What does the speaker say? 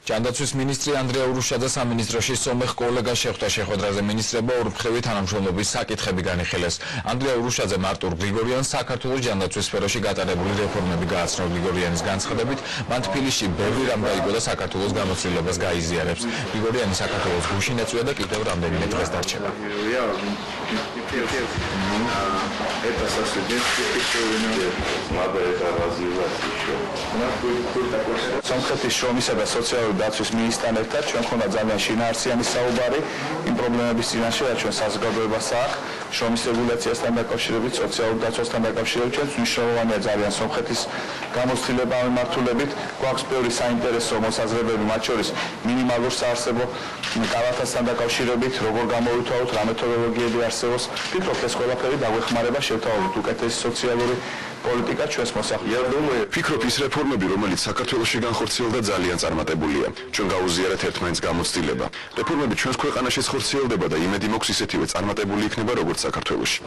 ჯანდაცვის მინისტრი ანდრია ურუშაძე სამინისტროში სომეხ კოლეგას შეხვდა შეხვედრაზე მინისტრებმა ორმხრივი თანამშრომლობის საკითხები განიხილეს. ანდრია ურუშაძემ არტურ გრიგორიანს საქართველოს ჯანდაცვის სფეროში გატარებული რეფორმები გააცნო. გრიგორიანის განცხადებით, მან თბილისში ბევრი რამ გაიგო და საქართველოს გამოცდილებას გაიზიარებს. გრიგორიანი საქართველოს გუშინ ეწვია და კიდევ რამდენიმე დღეს დარჩება. სომხეთის შრომისა და სოციალური დაცვის მინისტრთან ერთად ჩვენ ხონდა ძალიან შინაარსიანი საუბარი იმ პრობლემების წინაშე, რაც ჩვენ საზოგადოებას აქვს, შრომის რეგულაციასთან დაკავშირებით, სოციალურ დაცვასთან დაკავშირებით, ჩვენც მნიშვნელოვანია ძალიან სომხეთის გამოცდილება ამ მიმართულებით. გვაქვს ბევრი საინტერესო მოსაზრებები, მათ შორის მინიმალურ საარსებო კალათასთან დაკავშირებით, როგორ გამოვითვალოთ, რა მეთოდოლოგიები არსებობს. ვფიქრობ, ეს ყველაფერი დაგვეხმარება შევთავაზოთ უკეთესი სოციალური პოლიტიკა ჩვენს მოსახლეობაში. ვფიქრობ, ის რეფორმები, რომელიც საქართველოში განხორციელდა, ძალიან წარმატებულია. ჩვენ გაუზიარეთ ერთმანეთს გამოცდილება. რეფორმები ჩვენს ქვეყანაშიც ხორციელდება და იმედი მაქვს ისეთივე წარმატებული იქნება, როგორც საქართველოში.